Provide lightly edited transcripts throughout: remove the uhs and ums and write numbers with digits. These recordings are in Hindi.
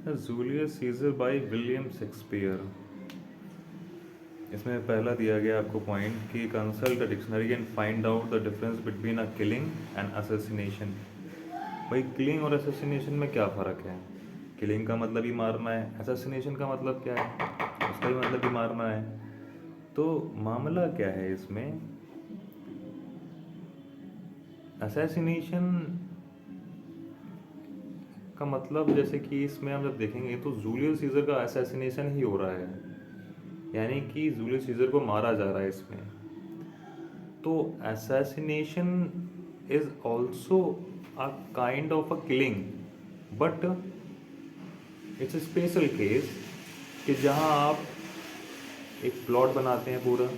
Julius Caesar by William Shakespeare. इसमें पहला दिया गया आपको पॉइंट कि consult the dictionary and find out the difference between a killing and assassination. भाई किलिंग और असैसिनेशन में क्या फ़र्क है? किलिंग का मतलब ही मारना है, असैसिनेशन का मतलब क्या है? उसका भी मतलब ही मारना है। तो मामला क्या है इसमें? असैसिनेशन का मतलब जैसे कि इसमें हम जब देखेंगे तो जूलियस सीजर का असैसिनेशन ही हो रहा है, यानी कि जूलियस सीजर को मारा जा रहा है इसमें। तो assassination is also a kind of a killing, but it's a special case कि जहाँ आप एक प्लॉट बनाते हैं पूरा,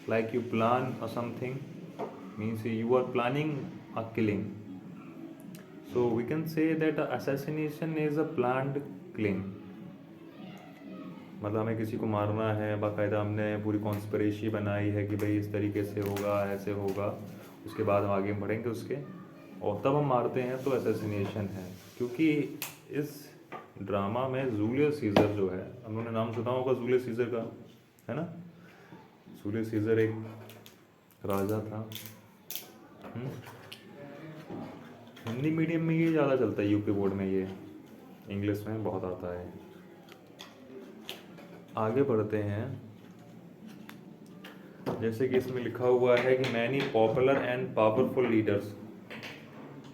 like you plan or something, means you are planning a killing, so we can say that assassination is a planned killing। मतलब हमें किसी को मारना है, बाकायदा हमने पूरी कॉन्स्पिरेसी बनाई है कि भाई इस तरीके से होगा, ऐसे होगा, उसके बाद हम आगे बढ़ेंगे उसके, और तब हम मारते हैं, तो असैसिनेशन है। क्योंकि इस ड्रामा में जूलियस सीजर जो है, उन्होंने नाम सुना होगा जूलियस सीजर का, है ना? जूलियस सीजर एक राजा था। हिंदी मीडियम में ये ज़्यादा चलता है, यूपी बोर्ड में ये, इंग्लिश में बहुत आता है। आगे बढ़ते हैं। जैसे कि इसमें लिखा हुआ है कि many popular and powerful leaders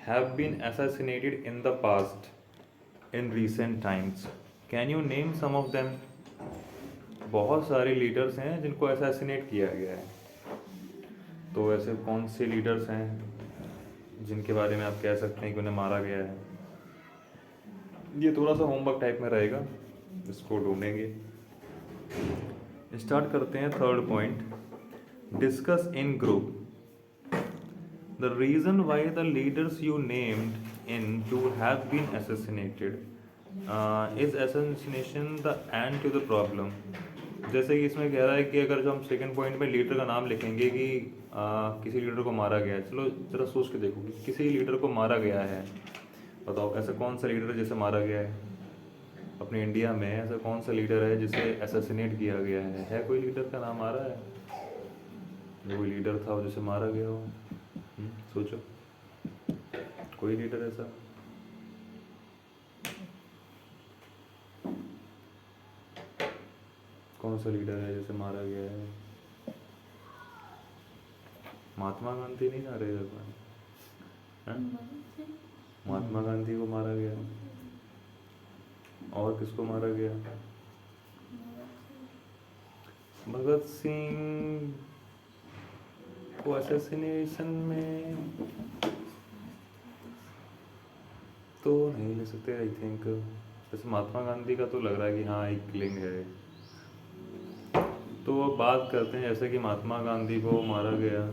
have been assassinated in the past in recent times, can you name some of them? बहुत सारे लीडर्स हैं जिनको असैसिनेट किया गया है, तो ऐसे कौन से लीडर्स हैं जिनके बारे में आप कह सकते हैं कि उन्हें मारा गया है? ये थोड़ा सा होमवर्क टाइप में रहेगा, इसको ढूंढेंगे। स्टार्ट करते हैं third point, discuss in group the reason why the leaders you named in to have been assassinated, is assassination the end to the problem? जैसे कि इसमें कह रहा है कि अगर जो हम सेकंड पॉइंट में लीडर का नाम लिखेंगे कि किसी लीडर को मारा गया है, चलो जरा सोच के देखो कि किसी लीडर को मारा गया है, बताओ ऐसा कौन सा लीडर है जिसे मारा गया है? अपने इंडिया में ऐसा कौन सा लीडर है जिसे असैसिनेट किया गया है कोई लीडर का नाम आ रहा है? जो कोई लीडर था जिसे मारा गया हो, सोचो, कोई लीडर ऐसा? कौन सा लीडर है जिसे मारा गया है? महात्मा गांधी नहीं आ रहे हैं? महात्मा गांधी को मारा गया, और किसको मारा गया? भगत सिंह को असैसिनेशन में तो नहीं ले सकते आई थिंक। जैसे महात्मा गांधी का तो लग रहा है कि हाँ एक किलिंग है। तो अब बात करते हैं जैसे कि महात्मा गांधी को मारा गया,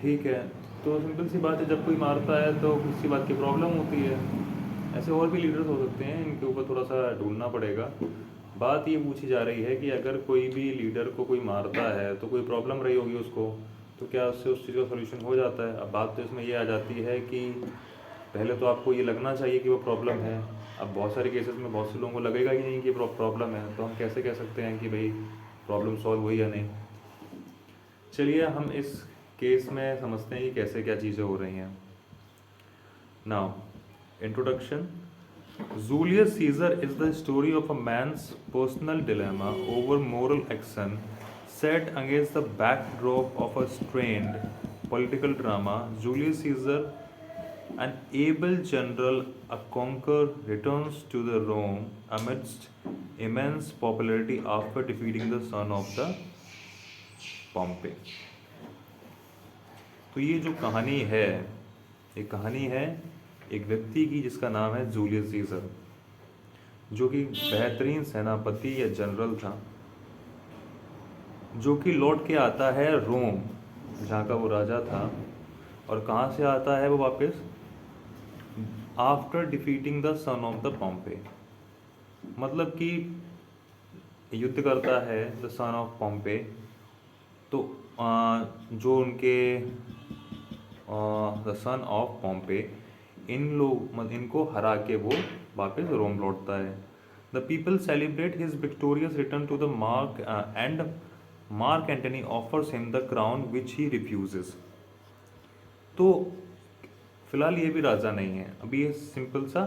ठीक है, तो सिंपल सी बात है, जब कोई मारता है तो किसी बात की प्रॉब्लम होती है। ऐसे और भी लीडर्स हो सकते हैं, इनके ऊपर थोड़ा सा ढूंढना पड़ेगा। बात ये पूछी जा रही है कि अगर कोई भी लीडर को कोई मारता है तो कोई प्रॉब्लम रही होगी उसको, तो क्या उससे उस चीज़ का सोल्यूशन हो जाता है? अब बात तो इसमें ये आ जाती है कि पहले तो आपको ये लगना चाहिए कि वो प्रॉब्लम है। अब बहुत सारे केसेस में बहुत से लोगों को लगेगा ही नहीं कि प्रॉब्लम है, तो हम कैसे कह सकते हैं कि भाई प्रॉब्लम सॉल्व हुई या नहीं? चलिए हम इस केस में समझते हैं कि कैसे क्या चीज़ें हो रही हैं। Now introduction. Julius Caesar is the story of a man's personal dilemma over moral action set against the backdrop of a strained political drama. Julius Caesar, an able general, a conqueror, returns to the Rome amidst immense popularity after defeating the son of the Pompey. तो ये जो कहानी है, ये कहानी है एक व्यक्ति की जिसका नाम है जूलियस सीजर, जो कि बेहतरीन सेनापति या जनरल था, जो कि लौट के आता है रोम, जहाँ का वो राजा था। और कहाँ से आता है वो वापस? After defeating the son of the Pompey, मतलब कि युद्ध करता है द सन ऑफ पॉम्पे। तो जो उनके द सन ऑफ पॉम्पे इनको हरा के वो वापस रोम लौटता है। The people celebrate his victorious return to the mark and Mark Antony offers him the crown which he refuses. तो फिलहाल ये भी राजा नहीं है, अभी ये सिंपल सा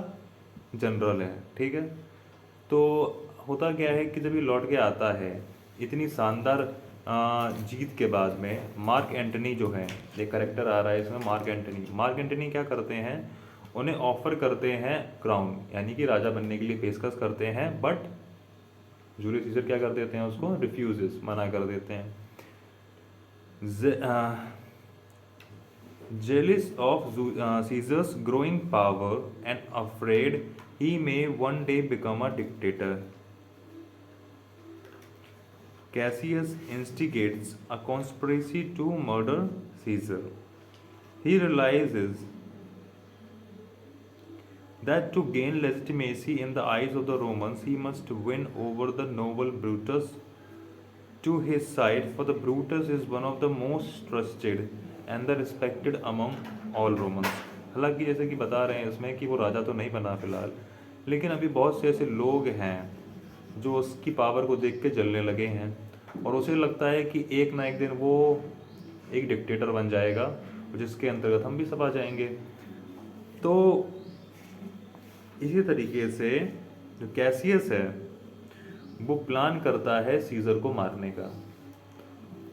जनरल है, ठीक है। तो होता क्या है कि जब ये लौट के आता है इतनी शानदार जीत के बाद में, मार्क एंटनी जो है, एक करेक्टर आ रहा है इसमें मार्क एंटनी क्या करते हैं, उन्हें ऑफर करते हैं क्राउन, यानी कि राजा बनने के लिए पेशकश करते हैं, बट जूलियस सीजर क्या कर देते हैं, उसको रिफ्यूजेस, मना कर देते हैं। Jealous of Caesar's growing power and afraid he may one day become a dictator, Cassius instigates a conspiracy to murder Caesar. He realizes that to gain legitimacy in the eyes of the Romans, he must win over the noble Brutus to his side, for the Brutus is one of the most trusted and the respected among all Romans. हालांकि जैसे कि बता रहे हैं इसमें कि वो राजा तो नहीं बना फिलहाल, लेकिन अभी बहुत से ऐसे लोग हैं जो उसकी पावर को देख के जलने लगे हैं, और उसे लगता है कि एक ना एक दिन वो एक डिक्टेटर बन जाएगा, जिसके अंतर्गत हम भी सब आ जाएंगे। तो इसी तरीके से जो कैसियस है वो प्लान करता है सीजर को मारने का,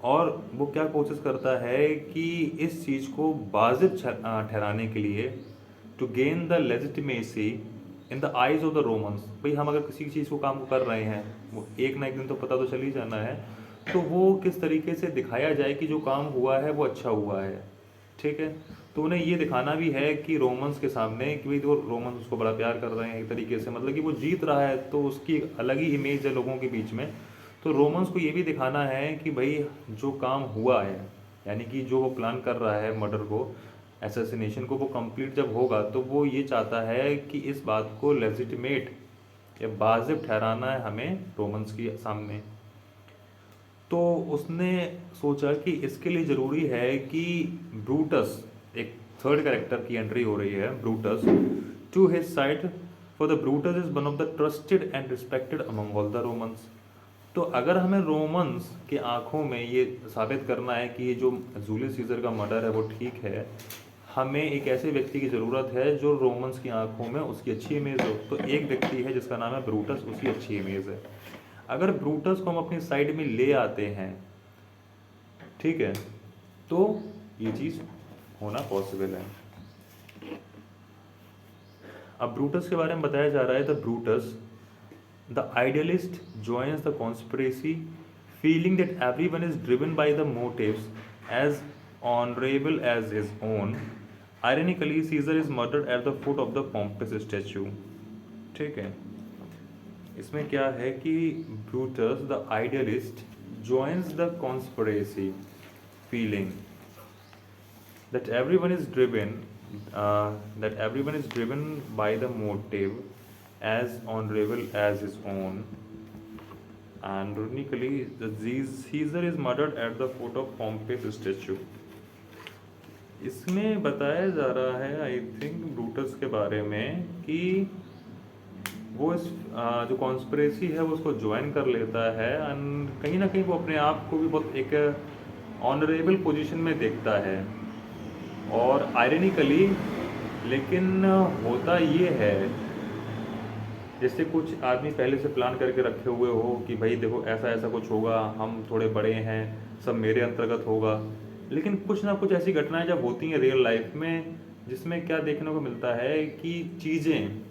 और वो क्या कोशिश करता है कि इस चीज़ को वाजिब ठहराने के लिए, to gain the legitimacy in the eyes of the Romans, भाई हम अगर किसी चीज़ को काम को कर रहे हैं, वो एक ना एक दिन तो पता तो चल ही जाना है, तो वो किस तरीके से दिखाया जाए कि जो काम हुआ है वो अच्छा हुआ है, ठीक है। तो उन्हें ये दिखाना भी है कि रोमन्स के सामने कि भाई वो रोमन्स उसको बड़ा प्यार कर रहे हैं एक तरीके से, मतलब कि वो जीत रहा है तो उसकी अलग ही इमेज है लोगों के बीच में। तो रोमन्स को ये भी दिखाना है कि भाई जो काम हुआ है, यानी कि जो वो प्लान कर रहा है मर्डर को, एसेसिनेशन को, वो कंप्लीट जब होगा तो वो ये चाहता है कि इस बात को लेजिटिमेट या वाजिब ठहराना है हमें रोमन्स के सामने। तो उसने सोचा कि इसके लिए ज़रूरी है कि ब्रूटस, एक थर्ड कैरेक्टर की एंट्री हो रही है, Brutus to his side, for the Brutus is one of the trusted and respected among all the Romans. तो अगर हमें रोमन्स के आंखों में ये साबित करना है कि ये जो जूलियस सीजर का मर्डर है वो ठीक है, हमें एक ऐसे व्यक्ति की ज़रूरत है जो रोमन्स की आंखों में उसकी अच्छी इमेज हो। तो एक व्यक्ति है जिसका नाम है ब्रूटस, उसकी अच्छी इमेज है। अगर ब्रूटस को हम अपनी साइड में ले आते हैं, ठीक है, तो ये चीज़ होना पॉसिबल है। अब ब्रूटस के बारे में बताया जा रहा है, the Brutus the idealist joins the conspiracy, feeling that everyone is driven by the motives as honorable as his own. Ironically, Caesar is murdered at the foot of the Pompous statue. ठीक है, इसमें क्या है कि Brutus the idealist joins the conspiracy, feeling that everyone is driven by the motive as honorable as his own. And ironically, Caesar is murdered at the foot of Pompey's statue. इसमें बताया जा रहा है आई थिंक ब्रूटस के बारे में कि वो इस जो कॉन्स्पिरेसी है वो उसको ज्वाइन कर लेता है, एंड कहीं ना कहीं वो अपने आप को भी बहुत एक ऑनरेबल पोजीशन में देखता है। और आयरनिकली, लेकिन होता ये है जैसे कुछ आदमी पहले से प्लान करके रखे हुए हो कि भाई देखो ऐसा ऐसा कुछ होगा, हम थोड़े बड़े हैं, सब मेरे अंतर्गत होगा, लेकिन कुछ ना कुछ ऐसी घटनाएं जब होती हैं रियल लाइफ में, जिसमें क्या देखने को मिलता है कि चीज़ें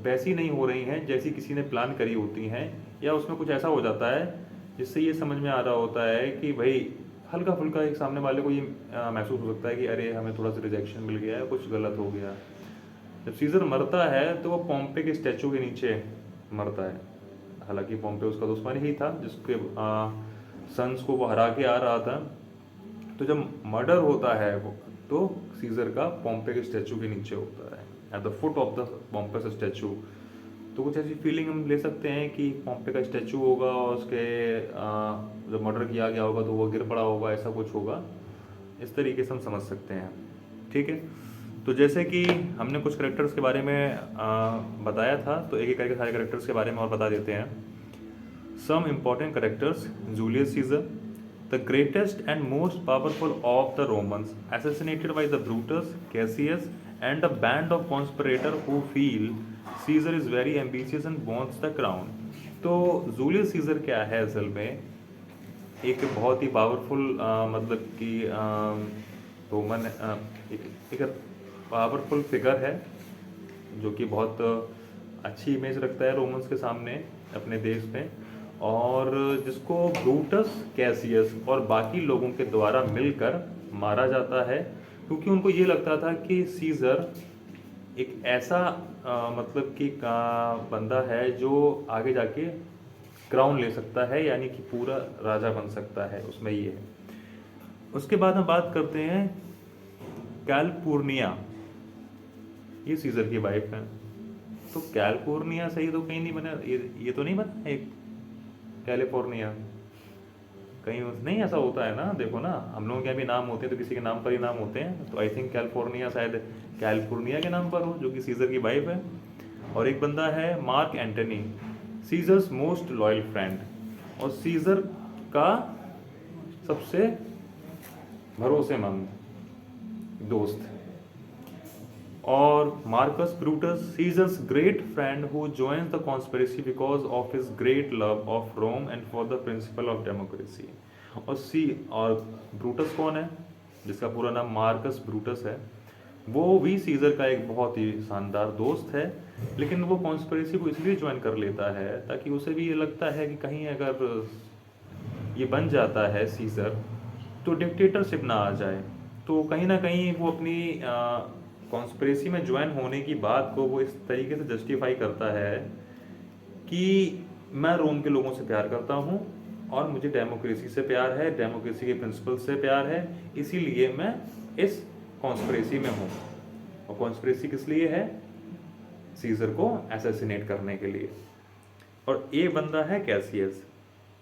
वैसी नहीं हो रही हैं जैसी किसी ने प्लान करी होती हैं, या उसमें कुछ ऐसा हो जाता है जिससे ये समझ में आ रहा होता है कि भाई हल्का फुल्का एक सामने वाले को ये महसूस हो सकता है कि अरे हमें थोड़ा सा रिजेक्शन मिल गया है, कुछ गलत हो गया। जब सीजर मरता है तो वो पॉम्पे के स्टैचू के नीचे मरता है। हालांकि पॉम्पे उसका दुश्मन ही था जिसके सन्स को वो हरा के आ रहा था। तो जब मर्डर होता है वो, तो सीजर का पॉम्पे के स्टैचू के नीचे होता है, at the foot of the पॉम्पे statue. तो कुछ ऐसी फीलिंग हम ले सकते हैं कि पॉम्पे का स्टैचू होगा और उसके जब मर्डर किया गया होगा तो वो गिर पड़ा होगा, ऐसा कुछ होगा, इस तरीके से हम समझ सकते हैं, ठीक है। तो जैसे कि हमने कुछ करेक्टर्स के बारे में बताया था, तो एक एक करके सारे करेक्टर्स के बारे में और बता देते हैं। Some important characters: Julius Caesar, the greatest and most powerful of the Romans, assassinated by the Brutus, Cassius, and a band of conspirator who feel Caesar is very ambitious and wants the crown। तो जूलियस सीजर क्या है असल में? एक बहुत ही पावरफुल मतलब कि रोमन एक पावरफुल फिगर है जो कि बहुत अच्छी इमेज रखता है रोमन्स के सामने अपने देश में, और जिसको ब्रूटस, कैसियस और बाकी लोगों के द्वारा मिलकर मारा जाता है, क्योंकि उनको ये लगता था कि सीजर एक ऐसा मतलब कि बंदा है जो आगे जाके क्राउन ले सकता है, यानी कि पूरा राजा बन सकता है, उसमें ये है। उसके बाद हम बात करते हैं कैलपुर्निया, ये सीजर की वाइफ है। तो कैलपुर्निया सही तो कहीं नहीं बना, ये तो नहीं बना एक कैलिफोर्निया कहीं नहीं, ऐसा होता है ना, देखो ना हम लोगों के यहाँ भी नाम होते हैं तो किसी के नाम पर ही नाम होते हैं, तो आई थिंक कैलिफोर्निया शायद कैलिफोर्निया के नाम पर हो, जो कि सीजर की वाइफ है। और एक बंदा है Mark Antony, Caesar's most loyal friend, और सीजर का सबसे भरोसेमंद दोस्त। और Marcus Brutus, Caesar's great friend who joins the conspiracy because of his great love of Rome and for the principle of democracy. और ब्रूटस कौन है? जिसका पूरा नाम मार्कस ब्रूटस है, वो भी सीजर का एक बहुत ही शानदार दोस्त है, लेकिन वो कॉन्स्पिरेसी को इसलिए ज्वाइन कर लेता है ताकि उसे भी ये लगता है कि कहीं अगर ये बन जाता है सीजर तो डिक्टेटरशिप ना आ जाए, तो कहीं ना कहीं वो अपनी कॉन्स्पिरेसी में ज्वाइन होने की बात को वो इस तरीके से जस्टिफाई करता है कि मैं रोम के लोगों से प्यार करता हूँ और मुझे डेमोक्रेसी से प्यार है, डेमोक्रेसी के प्रिंसिपल से प्यार है, इसीलिए मैं इस कॉन्स्पिरेसी में हूँ। और कॉन्स्पिरेसी किस लिए है? सीजर को असैसिनेट करने के लिए। और ये बंदा है Cassius,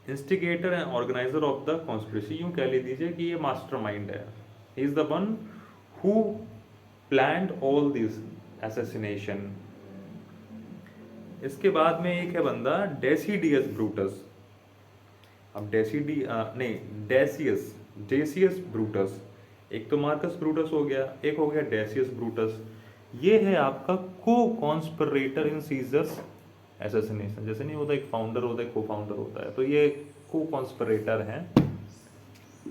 instigator and organiser of the conspiracy. यूँ कह लीजिए कि ये मास्टरमाइंड है, he is the one who planned all this assassination. इसके बाद में एक है बंदा डेसिडियस ब्रूटस। अब डेसियस ब्रूटस, एक तो मार्कस ब्रूटस हो गया, एक हो गया डेसियस ब्रूटस। ये है आपका को कॉन्स्पिरेटर इन सीजर्स असैसिनेशन। जैसे नहीं होता एक फाउंडर होता है, को फाउंडर होता है, तो ये को कॉन्स्पिरेटर हैं,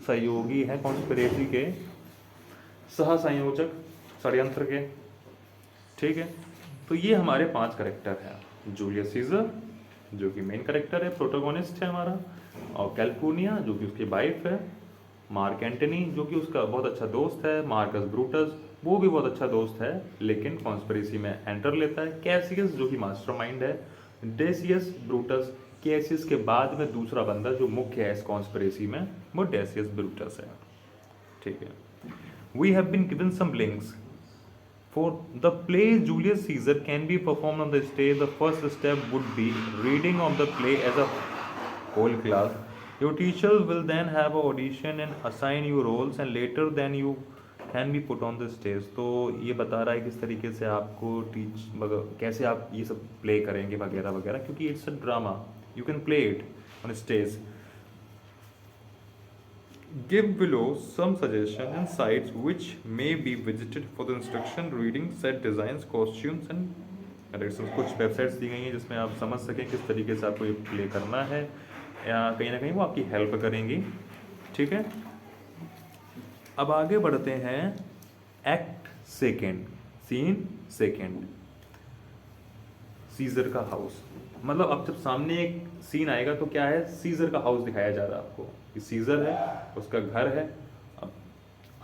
सहयोगी हैं कॉन्स्पिरेसी के, सह संयोजक षड्यंत्र के। ठीक है, तो ये हमारे 5 करेक्टर हैं। जूलियस सीजर जो कि मेन करेक्टर है, प्रोटोगोनिस्ट है हमारा, और कैलपुर्निया जो कि उसकी वाइफ है, मार्क एंटनी जो कि उसका बहुत अच्छा दोस्त है, मार्कस ब्रूटस वो भी बहुत अच्छा दोस्त है लेकिन कॉन्स्पिरेसी में एंटर लेता है, कैसियस जो कि मास्टरमाइंड है, डेसियस ब्रूटस। कैसियस के बाद में दूसरा बंदा जो मुख्य है इस कॉन्स्पिरेसी में वो डेसियस ब्रूटस है। ठीक है, we have been given some links for the play Julius Caesar can be performed on the stage. The first step would be reading of the play as a whole class. Your teachers will then have an audition and assign you roles and later then you can be put on the stage. तो ये बता रहा है किस तरीके से आपको कैसे आप ये सब प्ले करेंगे वगैरह वगैरह, क्योंकि it's a drama, you can play it on stage. Give below some suggestions and sites which may be visited for the instruction, reading, set designs, costumes and directions। कुछ वेबसाइट्स दी गई हैं जिसमें आप समझ सकें किस तरीके से आपको ये प्ले करना है, या कहीं ना कहीं वो आपकी हेल्प करेंगी। ठीक है, अब आगे बढ़ते हैं act second, scene second, Caesar का हाउस। मतलब अब जब सामने एक सीन आएगा तो क्या है, सीजर का हाउस दिखाया जा रहा है आपको, सीजर है, उसका घर है। अब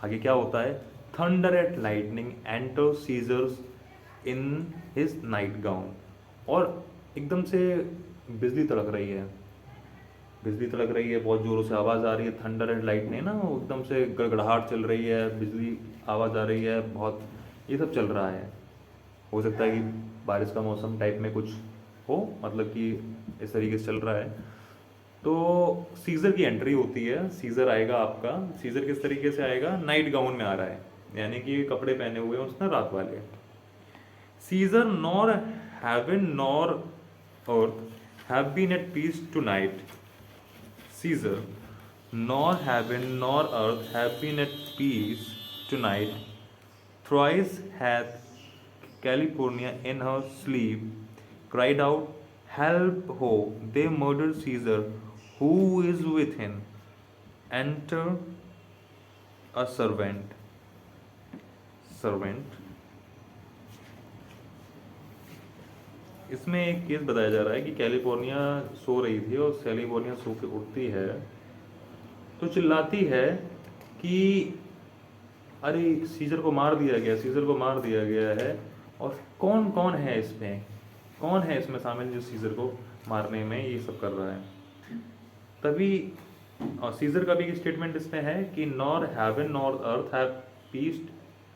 आगे क्या होता है, thunder at lightning enter Caesar's in his night gown, और एकदम से बिजली तड़क रही है, बहुत जोरों से आवाज़ आ रही है, थंडर एंड लाइटनिंग ना, एकदम से गड़गड़ाहट चल रही है, बिजली आवाज़ आ रही है, बहुत ये सब चल रहा है। हो सकता है कि बारिश का मौसम टाइप में कुछ हो, मतलब कि इस तरीके से चल रहा है। तो सीजर की एंट्री होती है, सीजर आएगा आपका। सीजर किस तरीके से आएगा, नाइट गाउन में आ रहा है, यानी कि कपड़े पहने हुए हैं उसने रात वाले। Caesar nor heaven nor earth have been at peace tonight. Caesar nor heaven nor earth have been at peace tonight. Thrice hath California in her sleep cried out, help ho, they murdered Caesar, who is within? Enter a servant। इसमें एक केस बताया जा रहा है कि कैलिफोर्निया सो रही थी और कैलिफोर्निया सो के उठती है तो चिल्लाती है कि अरे सीजर को मार दिया गया, सीजर को मार दिया गया है। और कौन कौन है इसमें, कौन है इसमें शामिल जो सीजर को मारने में ये सब कर रहा है। तभी और सीजर का भी एक स्टेटमेंट इसमें है कि nor heaven nor earth have peace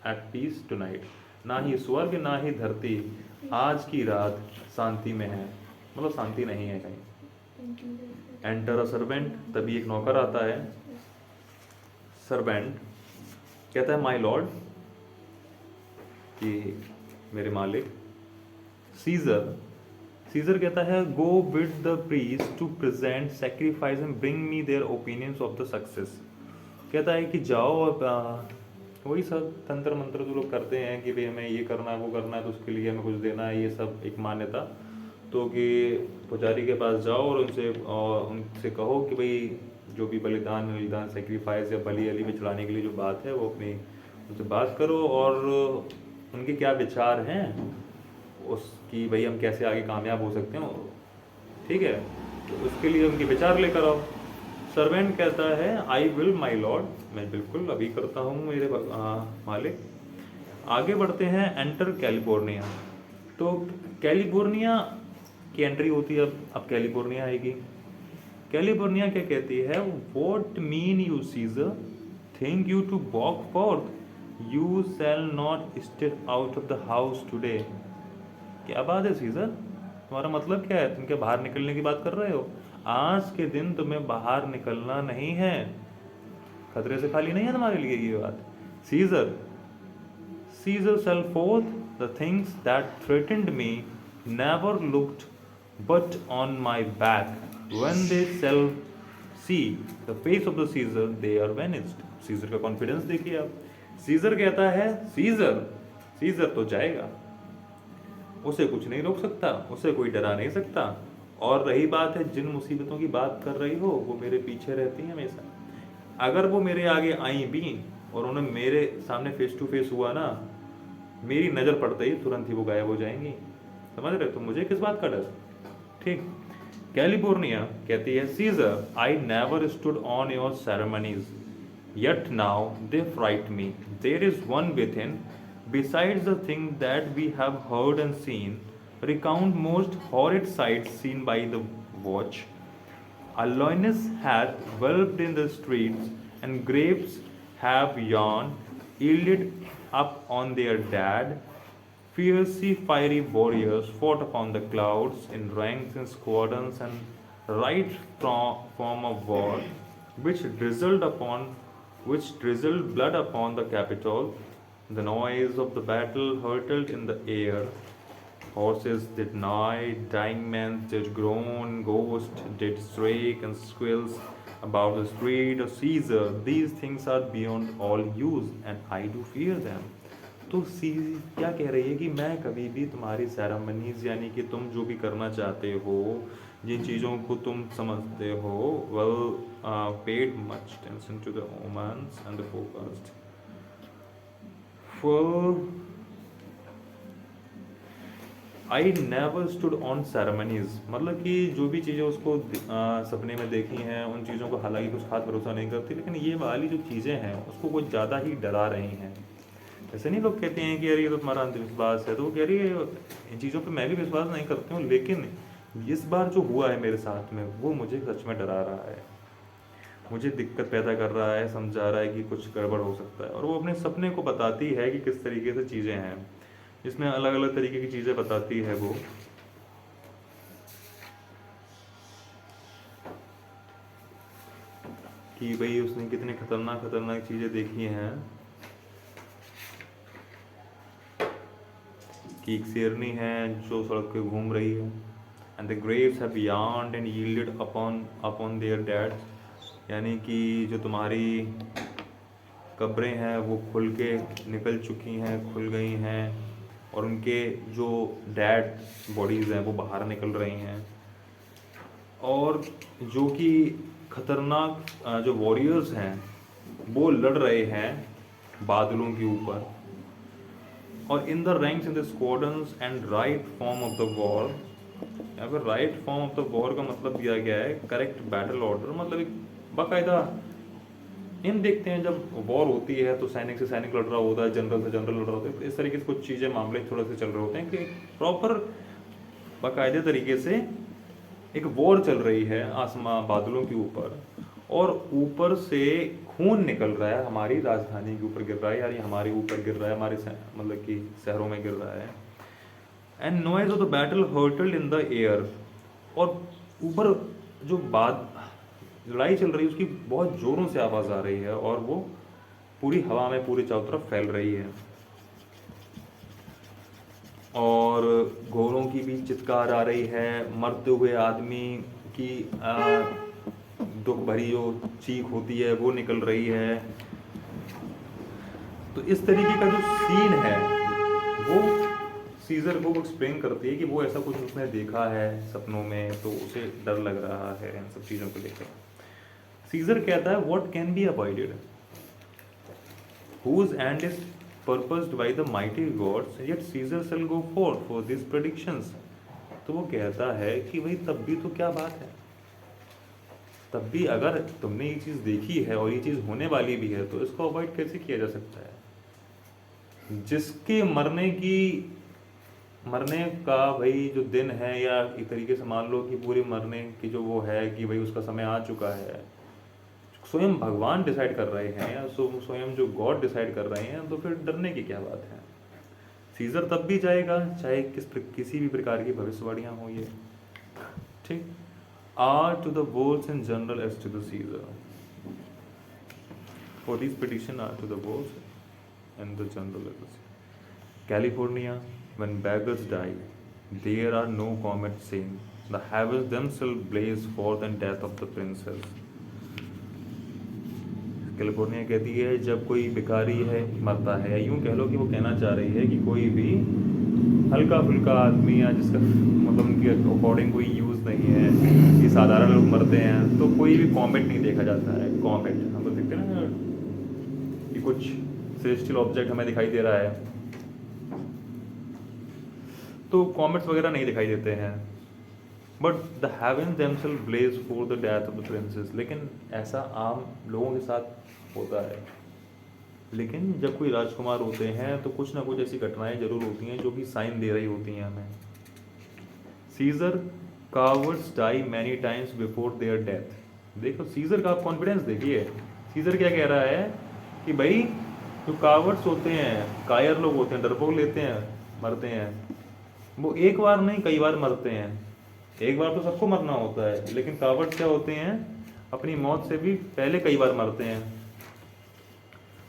at peace tonight, ना ही स्वर्ग ना ही धरती आज की रात शांति में है, मतलब शांति नहीं है कहीं। एंटर अ सर्वेंट, तभी एक नौकर आता है। सर्वेंट कहता है माय लॉर्ड, कि मेरे मालिक। सीजर सीजर कहता है go with the priest to present sacrifice and bring me their opinions of the success. कहता है कि जाओ और वही सब तंत्र मंत्र जो लोग करते हैं कि भाई हमें ये करना है वो करना है तो उसके लिए हमें कुछ देना है, ये सब एक मान्यता। तो कि पुजारी के पास जाओ और उनसे कहो कि भाई जो भी बलिदान सेक्रीफाइस या बलि अली में चढ़ाने के लिए जो बात है वो अपनी उनसे बात करो और उनके क्या विचार हैं उसकी, भाई हम कैसे आगे कामयाब हो सकते हैं, ठीक है, तो उसके लिए उनके विचार लेकर आओ। सर्वेंट कहता है आई विल माई लॉर्ड, मैं बिल्कुल अभी करता हूँ मेरे मालिक। आगे बढ़ते हैं। एंटर कैलिफोर्निया, तो कैलिफोर्निया की एंट्री होती है। अब कैलिफोर्निया आएगी। कैलिफोर्निया क्या कहती है, what mean you Caesar, think you to walk forth, you shall not step out of the house today. क्या बात है सीजर, तुम्हारा मतलब क्या है, तुम क्या बाहर निकलने की बात कर रहे हो? आज के दिन तुम्हें बाहर निकलना नहीं है, खतरे से खाली नहीं है तुम्हारे लिए ये बात। Caesar Caesar shall forth the things that threatened me never looked but on my back. When they shall see the face of the Caesar, they are vanished. Caesar का कॉन्फिडेंस देखिए आप। Caesar कहता है Caesar तो जाएगा, उसे कुछ नहीं रोक सकता, उसे कोई डरा नहीं सकता। और रही बात है जिन मुसीबतों की बात कर रही हो वो मेरे पीछे रहती हैं हमेशा। अगर वो मेरे आगे आई भी और उन्हें मेरे सामने फेस टू फेस हुआ ना, मेरी नज़र पड़ते ही तुरंत ही वो गायब हो जाएंगी। समझ रहे? तो मुझे किस बात का डर? ठीक। कैलिफोर्निया कहती है Caesar I never stood on your ceremonies yet now they fright me, there is one within besides the thing that we have heard and seen, recount most horrid sights seen by the watch. A lioness hath whelped in the streets, and grapes have yawned, yielded up on their dead. Fiercely fiery warriors fought upon the clouds in ranks and squadrons, and right from a war, which drizzled blood upon the Capitol. The noise of the battle hurtled in the air. Horses did neigh, dying men did groan, ghosts did shriek and squills about the street of Caesar. These things are beyond all use, and I do fear them. तो क्या कह रही है कि मैं कभी भी तुम्हारी सेरेमनीज यानी कि तुम जो भी करना चाहते हो, जिन चीज़ों को तुम समझते हो, well paid much attention to the omens and the forecast. I never stood on ceremonies, मतलब कि जो भी चीज़ें उसको सपने में देखी हैं उन चीज़ों को हालांकि कुछ खास भरोसा नहीं करती, लेकिन ये वाली जो चीज़ें हैं उसको कुछ ज़्यादा ही डरा रही हैं। ऐसे नहीं लोग कहते हैं कि यार ये तो तुम्हारा अंधविश्वास है, तो वो कह रही है इन चीज़ों पे मैं भी विश्वास नहीं करती हूँ, लेकिन इस बार जो हुआ है मेरे साथ में वो मुझे सच में डरा रहा है, मुझे दिक्कत पैदा कर रहा है, समझा रहा है कि कुछ गड़बड़ हो सकता है। और वो अपने सपने को बताती है कि किस तरीके से चीज़ें हैं, इसमें अलग अलग तरीके की चीज़ें बताती है वो। कि भाई उसने कितने खतरनाक खतरनाक चीज़ें देखी हैं। कि एक शेरनी है जो सड़क पे घूम रही है। And the graves have yawned and yielded upon upon their deads, यानी कि जो तुम्हारी कब्रें हैं वो खुल के निकल चुकी हैं, खुल गई हैं, और उनके जो डेड बॉडीज़ हैं वो बाहर निकल रही हैं। और जो कि खतरनाक जो वॉरियर्स हैं वो लड़ रहे हैं बादलों के ऊपर। और in the ranks in the squadrons and right form of the war, यहाँ पर right form of the war का मतलब दिया गया है करेक्ट बैटल ऑर्डर, मतलब एक बाकायदा हम देखते हैं जब वॉर होती है तो सैनिक से सैनिक लड़ रहा होता है, जनरल से जनरल लड़ रहा होता है, इस तरीके से कुछ चीज़ें मामले थोड़े से चल रहे होते हैं कि प्रॉपर बाकायदे तरीके से एक वॉर चल रही है आसमां बादलों के ऊपर, और ऊपर से खून निकल रहा है, हमारी राजधानी के ऊपर गिर रहा है, यार ये हमारे ऊपर गिर रहा है, हमारे मतलब कि शहरों में गिर रहा है। And noise of the battle hurtled in the air, और ऊपर जो लड़ाई चल रही है उसकी बहुत ज़ोरों से आवाज़ आ रही है और वो पूरी हवा में पूरी चारों तरफ फैल रही है। और घोड़ों की भी चित्कार आ रही है, मरते हुए आदमी की दुख भरी जो चीख होती है वो निकल रही है। तो इस तरीके का जो सीन है वो सीजर को एक्सप्लेन करती है कि वो ऐसा कुछ उसने देखा है सपनों में, तो उसे डर लग रहा है इन सब चीज़ों को लेकर। सीजर कहता है what can be avoided, whose end is purposed by the mighty gods, yet Caesar shall go forth for these predictions। तो वो कहता है कि भाई तब भी तो क्या बात है, तब भी अगर तुमने ये चीज़ देखी है और ये चीज़ होने वाली भी है तो इसको अवॉइड कैसे किया जा सकता है। जिसके मरने का भाई जो दिन है, या एक तरीके से मान लो कि पूरे मरने की जो वो है कि भाई उसका समय आ चुका है, स्वयं भगवान डिसाइड कर रहे हैं या स्वयं जो गॉड डिसाइड कर रहे हैं, तो फिर डरने की क्या बात है। सीजर तब भी जाएगा चाहे किसी भी प्रकार की भविष्यवाणियाँ हो ये, ठीक। Are to the walls in general as to the Caesar, for this petition are to the walls and the general as the Caesar. California, when beggars die, there are no comets seen, the heavens themselves blaze forth and death of the princes। California कहती है जब कोई भिखारी है मरता है, या यूँ कह लो कि वो कहना चाह रही है कि कोई भी हल्का फुल्का आदमी या जिसका मतलब उनके अकॉर्डिंग कोई यूज़ नहीं है, ये साधारण लोग मरते हैं, तो कोई भी कॉमेट नहीं देखा जाता है। कॉमेट हम लोग देखते हैं ना कि कुछ सेलेस्टियल ऑब्जेक्ट हमें दिखाई दे रहा है, तो कॉमेट्स वगैरह नहीं दिखाई देते हैं। But the haven themselves blaze for the death of the princes, लेकिन ऐसा आम लोगों के साथ होता है। लेकिन जब कोई राजकुमार होते हैं तो कुछ ना कुछ ऐसी घटनाएं जरूर होती हैं जो कि साइन दे रही होती हैं हमें। Caesar cowards die many times before their death. देखो सीजर का आप कॉन्फिडेंस देखिए, सीजर क्या कह रहा है कि भाई जो कावर्ड्स होते हैं, कायर लोग होते हैं, डरपोक लेते हैं, मरते हैं, वो एक बार नहीं कई बार मरते हैं। एक बार तो सबको मरना होता है, लेकिन कावर्ड्स क्या होते हैं, अपनी मौत से भी पहले कई बार मरते हैं।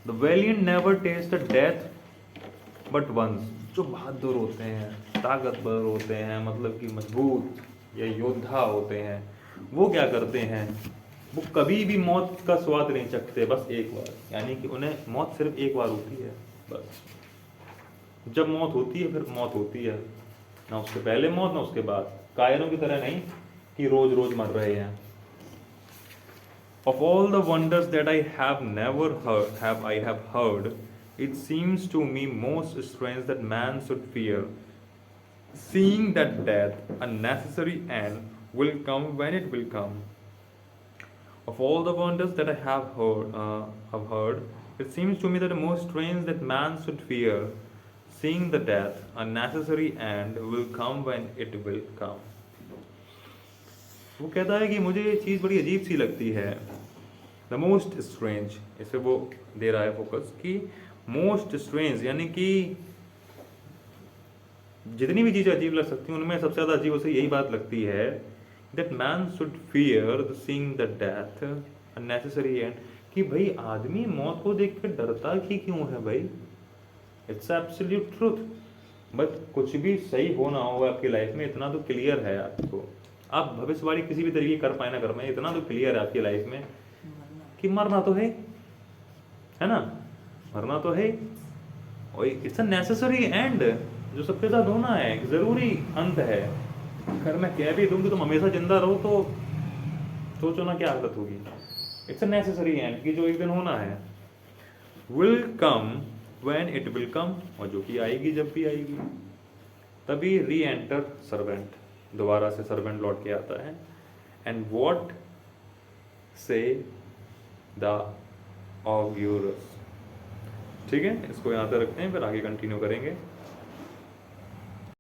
The valiant never taste death but once. जो बहादुर होते हैं, ताकतवर होते हैं, मतलब कि मजबूत या योद्धा होते हैं, वो क्या करते हैं, वो कभी भी मौत का स्वाद नहीं चखते, बस एक बार। यानी कि उन्हें मौत सिर्फ एक बार होती है बस। जब मौत होती है फिर मौत होती है, ना उसके पहले मौत ना उसके बाद। कायरों की तरह नहीं कि रोज रोज मर रहे हैं। Of all the wonders that I have never heard, it seems to me most strange that man should fear, seeing that death, a necessary end, will come when it will come. Of all the wonders that I have heard, it seems to me that the most strange that man should fear, seeing the death, a necessary end, will come when it will come। वो कहता है कि मुझे ये चीज़ बड़ी अजीब सी लगती है। द मोस्ट स्ट्रेंज, इसे वो दे रहा है फोकस कि मोस्ट स्ट्रेंज, यानी कि जितनी भी चीज़ें अजीब लग सकती हैं उनमें सबसे ज़्यादा अजीब उसे यही बात लगती है that man should fear the seeing the death a necessary and, कि भाई आदमी मौत को देख कर डरता ही क्यों है भाई। It's absolute truth. बट कुछ भी सही हो ना हो आपकी लाइफ में, इतना तो क्लियर है आपको, आप भविष्यवाणी किसी भी तरीके कर पाए ना कर पाए, इतना तो क्लियर है आपकी लाइफ में कि मरना तो है ना, मरना तो है, और इट्स अ नेसेसरी एंड, जो सबके साथ होना है, एक जरूरी अंत है। अगर मैं कह भी दूँ कि तुम हमेशा जिंदा रहो तो सोचो ना क्या हालत होगी। इट्स अ नेसेसरी एंड कि जो एक दिन होना है, will come when it will come, और जो कि आएगी जब भी आएगी। तभी री एंटर सर्वेंट, दोबारा से सर्वेंट लौट के आता है। एंड वॉट से द ऑग्यूरस। ठीक है, इसको यहाँ पे रखते हैं, फिर आगे कंटिन्यू करेंगे।